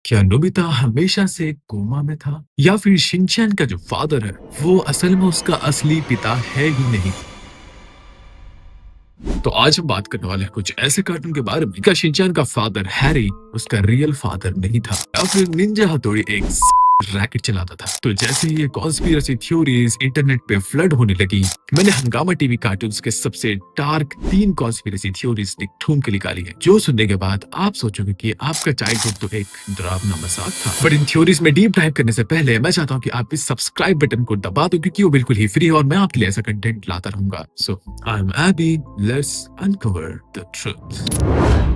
क्या नोबिता हमेशा से कोमा में था या फिर शिनचैन का जो फादर है वो असल में उसका असली पिता है ही नहीं। तो आज हम बात करने वाले हैं कुछ ऐसे कार्टून के बारे में। क्या शिनचैन का फादर हैरी उसका रियल फादर नहीं था या फिर निंजा हथौड़ी एक रैकेट चलाता था। तो जैसे ही ये कॉन्स्पिरेसी थ्योरीज इंटरनेट पे फ्लड होने लगी, मैंने हंगामा टीवी कार्टून्स के सबसे डार्क 3 कॉन्स्पिरेसी थ्योरीज ढूंढ के निकाली है, जो सुनने के बाद आप सोचोगे कि आपका चाइल्डहुड तो एक डरावना मजाक था। बट इन थ्योरीज में डीप डाइव करने से पहले मैं चाहता हूँ कि आप इस सब्सक्राइब बटन को दबा दो, क्योंकि वो बिल्कुल ही फ्री है और मैं आपके लिए ऐसा कंटेंट लाता रहूंगा। So I am AB, let's uncover the truth.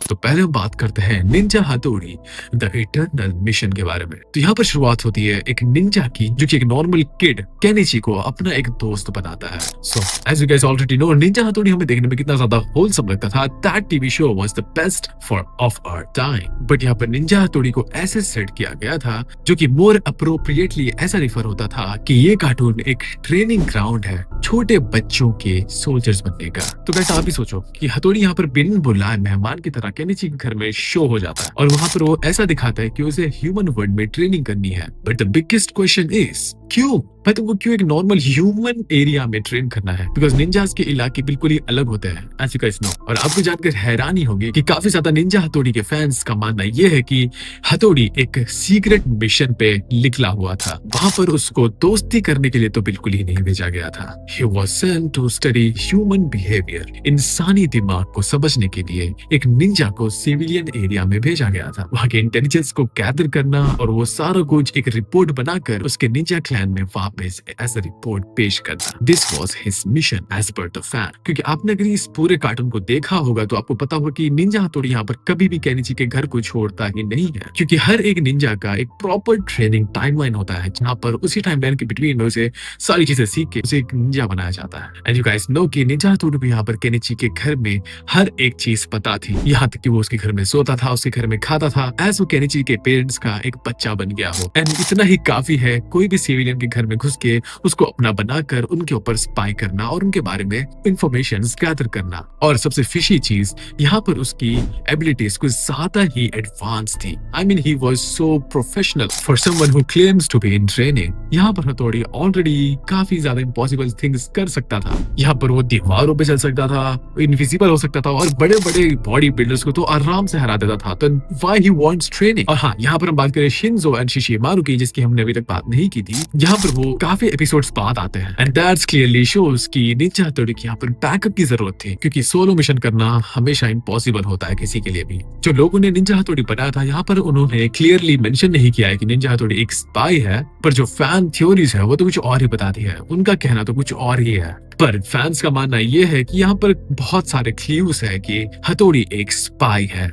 तो पहले हम बात करते हैं निंजा हथौड़ी द इटर्नल मिशन के बारे में। तो यहाँ पर शुरुआत होती है एक निंजा की, जो कि एक नॉर्मल किड केनिची को अपना एक दोस्त बनाता है। So as you guys already know, ninja Hattori हमें देखने में कितना ज्यादा होलसम लगता था। That TV show was the best for of our time. But यहाँ पर निंजा हथौड़ी को ऐसे सेट किया गया था जो कि मोर अप्रोप्रिएटली ऐसा रिफर होता था कि ये कार्टून एक ट्रेनिंग ग्राउंड है छोटे बच्चों के सोल्जर्स बनने का। तो गाइस आप ही सोचो कि हथौड़ी यहाँ पर बिन बुलाए मेहमान की तरह केनिची के घर में शो हो जाता है और वहां पर वो ऐसा दिखाता है कि उसे ह्यूमन वर्ल्ड में ट्रेनिंग करनी है। But the biggest question is क्यों? भाई तुमको क्यों एक नॉर्मल ह्यूमन एरिया में ट्रेन करना है? बिकॉज निंजास के इलाके बिल्कुल ही अलग होते हैं, एज यू गाइस नो। और आपको जानकर हैरानी होगी कि काफी ज्यादा निंजा हथौड़ी के फैंस का मानना यह है कि हथौड़ी एक सीक्रेट मिशन पे निकला हुआ था। वहां पर उसको दोस्ती करने के लिए तो बिल्कुल ही नहीं भेजा गया था। He was sent to study human behaviour. इंसानी दिमाग को समझने के लिए एक निंजा को सिविलियन एरिया में भेजा गया था, वहां के इंटेलिजेंस को गैदर करना और वो सारा कुछ एक रिपोर्ट बनाकर उसके निंजा क्लैन में वापस एज अ रिपोर्ट पेश करना। This was his mission as per the fan. क्योंकि आपने अगर इस पूरे कार्टून को देखा होगा तो आपको पता होगा कि निंजा हथौड़ी यहाँ पर कभी भी केनिची के घर को छोड़ता ही नहीं है, क्योंकि हर एक निंजा का एक प्रॉपर ट्रेनिंग टाइमलाइन होता है, जहाँ पर उसी टाइमलाइन के बिटवीन में उसे सारी चीजें सीख के उसे एक निंजा बनाया जाता है। एंड यू गाइस नो कि निंजा हथौड़ी को यहाँ पर केनिची के घर में हर एक चीज पता थी, यहाँ तक कि वो उसके घर में सोता था, उसके घर में खाता था, एज वो केनिची के पेरेंट्स का एक बच्चा बन गया हो। एंड इतना ही काफी है कोई भी सिविलियन के घर में घुस के उसको अपना बनाकर उनके ऊपर स्पाई करना और उनके बारे में इंफॉर्मेशन गैदर करना। और सबसे फिशी चीज, यहाँ पर उसकी एबिलिटीज कुछ ज्यादा ही एडवांस थी। I mean he was so professional for someone who claims to be in training. यहाँ पर हथौड़ी ऑलरेडी काफी ज्यादा इम्पॉसिबल थिंग्स कर सकता था। यहाँ पर वो दीवारों पे चल सकता था, इनविजिबल हो सकता था और बड़े बड़े बॉडी बिल्डर्स को तो आराम से हरा देता था। तो व्हाई ही वांट्स ट्रेनिंग। और हाँ, यहाँ पर हम बात करें शिंजो एंड शिशिमारू की, जिसकी हमने अभी तक बात नहीं की थी। यहाँ पर वो काफी एपिसोड्स बाद आते हैं एंड दैट्स क्लियरली शोज कि निंजा हथौड़ी की यहाँ पर बैकअप की जरूरत थी, क्योंकि सोलो मिशन करना हमेशा इम्पॉसिबल होता है किसी के लिए भी। जो लोगों ने निंजा हथौड़ी बनाया था, यहाँ पर उन्होंने क्लियरली मेंशन नहीं किया है कि निंजा हथौड़ी एक स्पाई है, पर जो फैन थ्योरीज है वो तो कुछ और ही बताती है। उनका कहना तो कुछ और ही है, पर फैंस का मानना यह है कि यहाँ पर बहुत सारे क्लूज है कि हथौड़ी एक स्पाई है।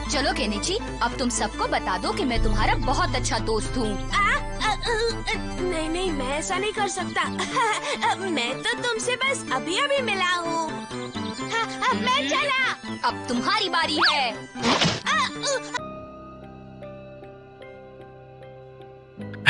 चलो केनिची, अब तुम सबको बता दो कि मैं तुम्हारा बहुत अच्छा दोस्त हूँ। नहीं नहीं, मैं ऐसा नहीं कर सकता। मैं तो तुमसे बस अभी अभी मिला हूँ। अब मैं चला। अब तुम्हारी बारी है।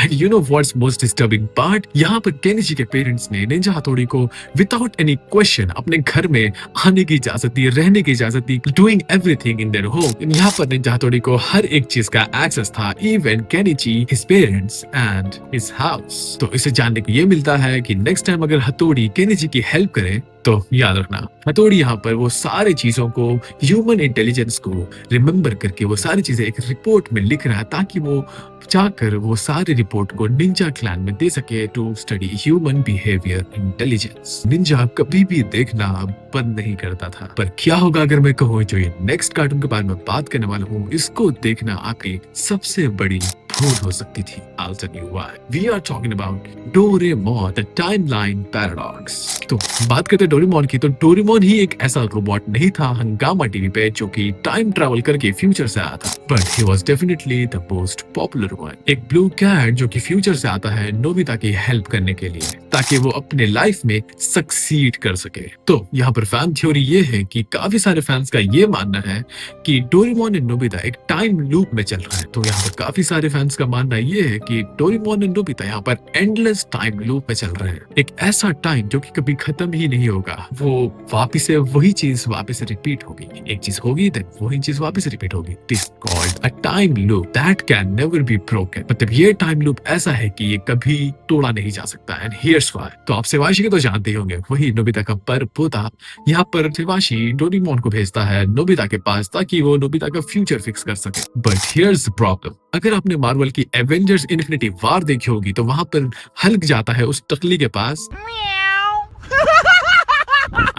And you know what's most disturbing part? यहाँ पर केनिची के पेरेंट्स ने निंजा हथौड़ी को विदाउट एनी क्वेश्चन अपने घर में आने की इजाजत दी, रहने की इजाजत दी, doing everything in their home. यहाँ पर निंजा हथौड़ी को हर एक चीज का एक्सेस था, even Kenichi, his parents and his house. तो इसे जानने को ये मिलता है कि नेक्स्ट टाइम अगर हथौड़ी केनिची की हेल्प करे तो याद रखना, हथौड़ी यहाँ पर वो सारी चीजों को, ह्यूमन इंटेलिजेंस को रिमेम्बर करके वो सारी चीजें एक रिपोर्ट में लिख रहा है, ताकि वो जाकर वो सारी रिपोर्ट को निंजा क्लैन में दे सके to study human behaviour intelligence. Ninja कभी भी देखना बंद नहीं करता था। पर क्या होगा अगर मैं कहूँ जो ये नेक्स्ट कार्टून के बारे में बात करने वाला हूँ, इसको देखना आपकी सबसे बड़ी भूल हो सकती थी। I'll tell you why. We are talking about Doraemon the timeline paradox. तो बात करते हैं डोरेमोन की, तो डोरेमोन ही एक ऐसा रोबोट नहीं था हंगामा टीवी पे जो कि टाइम ट्रैवल करके फ्यूचर से आया था, but he was definitely the most popular one. एक ब्लू कैट जो कि फ्यूचर से आता है नोबिता की हेल्प करने के लिए, ताकि वो अपने लाइफ में सक्सीड कर सके। तो यहाँ पर फैन थ्योरी ये है कि काफी सारे फैंस का ये मानना है कि डोरेमोन एंड नोबिता एक टाइम लूप में चल रहा है। तो यहाँ पर काफी सारे फैंस फैंस का मानना ये है कि डोरेमोन और नोबिता यहाँ पर एंडलेस टाइम लूप में चल रहे हैं। एक ऐसा टाइम जो कि कभी खत्म ही नहीं होगा। वो वापिस से वही चीज वापिस से रिपीट होगी। एक चीज होगी तो वही चीज वापिस से रिपीट होगी। This called a time loop that can never be broken. मतलब ये टाइम लूप ऐसा है कि ये कभी तोड़ा नहीं जा सकता। And here's why. तो आप सेवाशी को तो जानते ही होंगे, वही नोबिता का पर पोता। यहाँ पर सेवाशी डोरेमोन को भेजता है नोबिता के पास ताकि वो नोबिता का फ्यूचर फिक्स कर सके। But here's the problem. अगर आपने मार्वल की एवेंजर्स इन्फिनिटी वॉर देखी होगी तो वहां पर हल्क जाता है उस टकली के पास।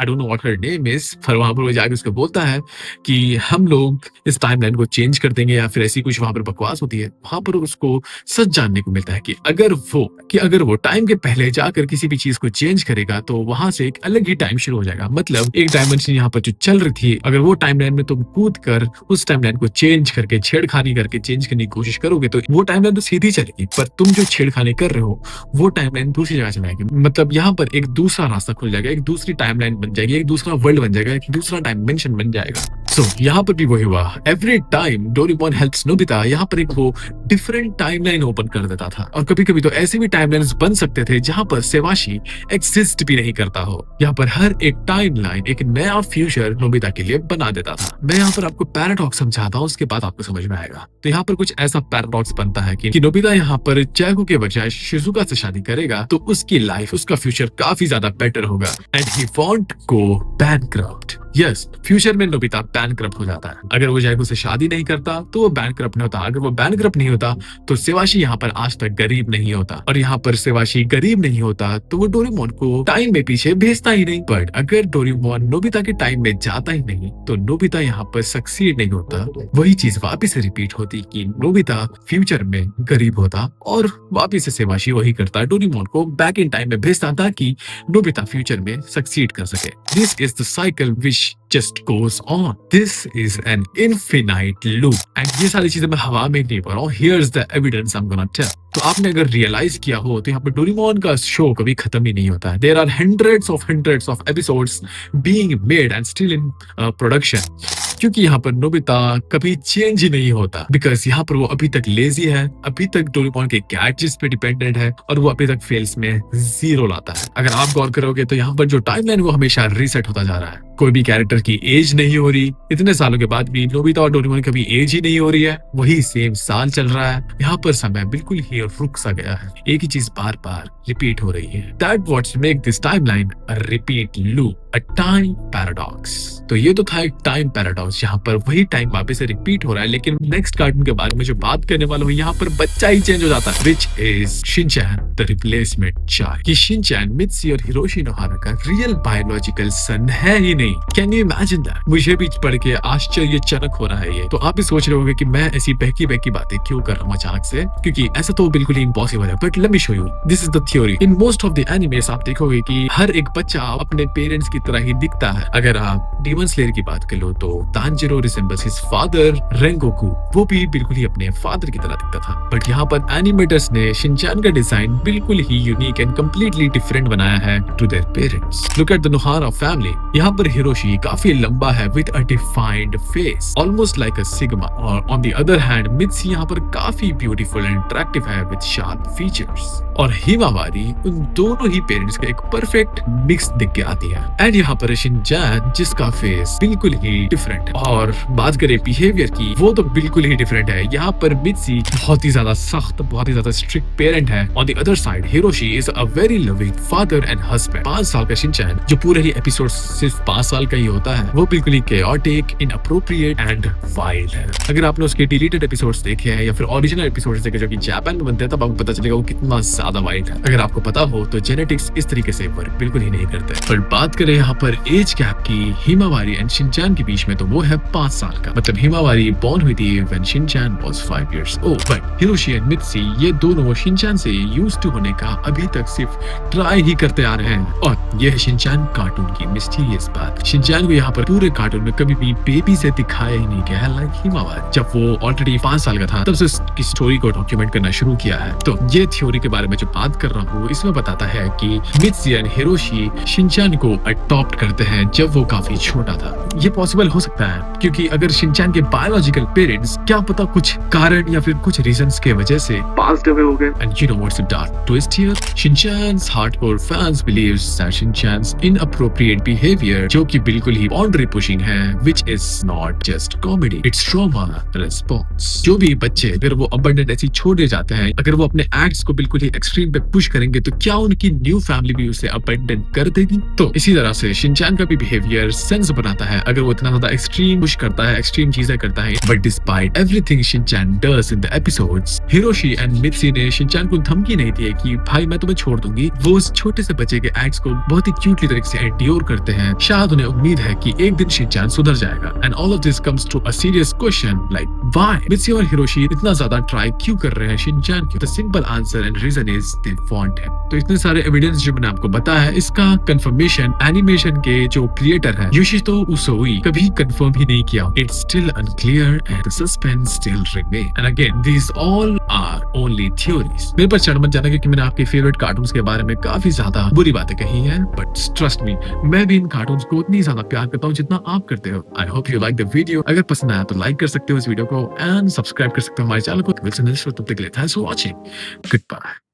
I don't know what her name is, पर वहां पर वो जाके उसको बोलता है कि हम लोग इस टाइमलाइन को चेंज कर देंगे या फिर ऐसी कुछ वहां पर बकवास होती है। वहां पर उसको सच जानने को मिलता है कि अगर वो टाइम के पहले जाकर किसी भी चीज को चेंज करेगा तो वहां से एक अलग ही टाइम शुरू हो जाएगा। मतलब एक डायमेंशन यहाँ पर जो चल रही थी, अगर वो टाइमलाइन में तुम कूद कर उस टाइमलाइन को चेंज करके छेड़खानी करके चेंज करने की कोशिश करोगे तो वो टाइमलाइन तो सीधी चलेगी, पर तुम जो छेड़खानी कर रहे हो वो टाइमलाइन दूसरी जगह चलाएगी। मतलब यहाँ पर एक दूसरा रास्ता खुल जाएगा, एक दूसरी टाइमलाइन बन जाएगी, एक दूसरा वर्ल्ड बन जाएगा, एक दूसरा डायमेंशन बन जाएगा। सो यहाँ पर भी वही हुआ। Every time Doraemon helps Nobita, यहाँ पर एक वो डिफरेंट टाइमलाइन ओपन कर देता था। और कभी कभी तो ऐसे भी टाइमलाइंस बन सकते थे जहां पर सेवाशी एग्जिस्ट भी नहीं करता हो। यहाँ पर हर एक टाइमलाइन एक नया फ्यूचर नोबिता के लिए बना देता था। मैं यहाँ पर आपको पैराडॉक्स समझाता हूँ, उसके बाद आपको समझ में आएगा। तो यहाँ पर कुछ ऐसा पैराडॉक्स बनता है कि नोबिता यहाँ पर चैको के बजाय शिजुका से शादी करेगा तो उसकी लाइफ, उसका फ्यूचर काफी ज्यादा बेटर होगा। And he want go bankrupt. Yes, future में नोबिता बैंकक्रप्ट हो जाता है। अगर वो जैको से शादी नहीं करता तो वो बैंकक्रप्ट नहीं होता। अगर वो बैंकक्रप्ट नहीं होता तो सेवाशी यहाँ पर आज तक गरीब नहीं होता। और यहाँ पर सेवाशी गरीब नहीं होता तो वो डोरेमोन को टाइम में पीछे भेजता ही नहीं। बट अगर डोरेमोन नोबिता के टाइम में जाता ही नहीं तो नोबिता यहाँ पर सक्सीड नहीं होता। वही चीज वापिस से रिपीट होती कि नोबिता फ्यूचर में गरीब होता और वापिस से सेवाशी वही करता, डोरेमोन को बैक इन टाइम में भेजता ताकि नोबिता फ्यूचर में सक्सीड कर सके। This is the cycle which just goes on. This is an infinite loop. And ये सारी चीजें मैं हवा में नहीं पढ़ रहा हूँ। Here's the evidence I'm gonna tell. तो आपने अगर रियलाइज किया हो तो यहाँ पर डोरेमोन का शो कभी खत्म ही नहीं होता है। There are hundreds of episodes being made and still in production. क्योंकि यहाँ पर नोबिता कभी चेंज ही नहीं होता। बिकॉज यहाँ पर वो अभी तक लेजी है, अभी तक डोरेमोन के गैजेट्स पे डिपेंडेंट है और वो अभी तक फेल्स में 0 लाता है। अगर आप गौर करोगे तो यहाँ पर जो टाइमलाइन वो हमेशा रीसेट होता जा रहा है। कोई भी कैरेक्टर की एज नहीं हो रही। इतने सालों के बाद भी नोबिता और डोरेमोन की कभी एज ही नहीं हो रही है। वही सेम साल चल रहा है। यहाँ पर समय बिल्कुल ही रुक सा गया है। एक ही चीज बार बार रिपीट हो रही है। That what make this timeline a repeat loop, a time paradox. तो ये तो था एक टाइम पैराडॉक्स, यहाँ पर वही टाइम वापस से रिपीट हो रहा है। लेकिन नेक्स्ट कार्टून के बारे में जो बात करने वाला हूँ, यहाँ पर बच्चा ही चेंज हो जाता है, which is Shinchan the replacement child. कि शिनचैन मित्सी और हिरोशी नोहारा का रियल बायोलॉजिकल सन है ही नहीं। Can you imagine that? मुझे भी पढ़ के आश्चर्यजनक हो रहा है ये। तो आप भी सोच रहे होंगे कि मैं ऐसी बहकी बातें क्यों कर रहा हूँ अचानक से, क्योंकि ऐसा तो बिल्कुल ही इम्पॉसिबल है। But let me show you, this is the theory. In most of the animes आप देखोगे कि हर एक बच्चा अपने पेरेंट्स की तरह ही दिखता है। अगर आप डीमन स्लेयर की बात कर लो तो Tanjiro resembles his father Rengoku, वो भी बिल्कुल ही अपने फादर की तरह दिखता था। बट यहाँ पर एनिमेटर्स ने शिनचैन का डिजाइन बिल्कुल ही यूनिक एंड कंप्लीटली डिफरेंट बनाया है to their parents. Look at the Nohara family. यहाँ पर हिरोशी काफी लंबा है with a defined face, almost like a sigma. और on the other hand Mitsi यहाँ पर काफी ब्यूटीफुल एंड अट्रैक्टिव है विद शार्प फीचर्स। और हिमावारी उन दोनों ही पेरेंट्स का एक परफेक्ट मिक्स दिख के आती है। एंड यहाँ पर शिनचैन जिसका फेस बिल्कुल ही डिफरेंट है। और बात करें बिहेवियर की, वो तो बिल्कुल ही डिफरेंट है। यहाँ पर मित्सी बहुत ही ज्यादा सख्त, बहुत ही ज्यादा स्ट्रिक्ट पेरेंट है। On the other side Hiroshi is a very loving father and husband. 5 साल का शिनचैन, जो पूरे ही एपिसोड सिर्फ 5 साल का ही होता है, वो बिल्कुल ही chaotic, inappropriate एंड वाइल्ड है। अगर आपने उसके डिलीटेड एपिसोड्स देखे हैं या फिर ओरिजिनल एपिसोड्स देखे जो कि जापान में बनते हैं, तब आपको पता चलेगा वो कितना ज्यादा वाइल्ड है। अगर आपको पता हो तो जेनेटिक्स इस तरीके से वर्क बिल्कुल ही नहीं करते। पर बात करें यहाँ पर एज गैप की हिमावारी एंड शिनचैन के बीच में, तो वो है 5 साल का। मतलब हिमावारी बोर्न हुई थी when Shinchan was 5 years old। But Hiroshi and Mitsy ये दोनों शिनचैन से यूज्ड टू होने का अभी तक सिर्फ ट्राई ही करते आ रहे हैं। और ये है शिनचैन कार्टून की मिस्टीरियस बात। शिनचैन को यहाँ पर पूरे कार्टून में कभी भी बेबी से दिखाया ही नहीं गया है लाइक हिमावारी। जब वो ऑलरेडी 5 साल का था तब से उसकी स्टोरी को डॉक्यूमेंट करना शुरू किया है। तो ये थ्योरी के बारे में जो बात कर रहा हूँ, इसमें बताता है कि मित्सी एंड हिरोशी शिनचैन को अडॉप्ट करते हैं जब वो काफी छोटा था। ये पॉसिबल हो सकता है क्योंकि अगर शिनचैन के बायोलॉजिकल पेरेंट्स क्या पता कुछ कारण या फिर कुछ रीजंस के वजह से पास्ड अवे हो गए। And you know what's the dark twist here? Shinchan's hardcore fans believes that Shinchan's inappropriate behaviour, जो कि बिल्कुल ही बाउंड्री पुशिंग है, which is not just comedy, it's trauma response. जो भी बच्चे अगर वो अबंडेंट ऐसी छोड़े जाते हैं, अगर वो अपने एक्ट्स को बिल्कुल ही एक्सट्रीम पे पुश करेंगे तो क्या उनकी न्यू फैमिली भी उसे अबंडन कर देगी? तो इसी तरह से शिनचैन का भी बिहेवियर सेंस बनाता है अगर वो इतना ज्यादा एक्सट्रीम पुश करता है, एक्सट्रीम चीजें करता है। But despite everything Shinchan does in the episodes, Hiroshi and Mitsy ने शिनचैन को धमकी नहीं दी है कि भाई मैं तुम्हें छोड़ दूंगी। वो उस छोटे से बच्चे के एक्ट्स को बहुत ही क्यूटली तरीके से एंड्योर करते हैं। शायद उन्हें उम्मीद है कि एक दिन शिनचैन सुधर जाएगा। And all of this comes to a serious question like why Mitsy और हिरोशी इतना ज्यादा ट्राई क्यों कर रहे हैं शिनचैन को? The simple answer and reason is they want him. तो इतने सारे एविडेंस जो मैंने आपको बताया है, इसका कंफर्मेशन एनिमेशन के जो क्रिएटर है योशितो उसोई कभी कंफर्म ही नहीं किया। It's still unclear and the suspense still remain. And again these all are only theories. मेरे पर चढ़ मत जाना क्योंकि मैंने आपके फेवरेट कार्टून्स के बारे में काफी ज्यादा बुरी बातें कही हैं, बट ट्रस्ट मी मैं भी इन कार्टून्स को उतनी ज्यादा प्यार करता हूँ जितना आप करते हो। I hope you like the video. अगर पसंद आया तो लाइक कर सकते हो इस वीडियो को एंड सब्सक्राइब कर सकते हो हमारे चैनल को। तब तक के लिए thanks for watching. Good bye.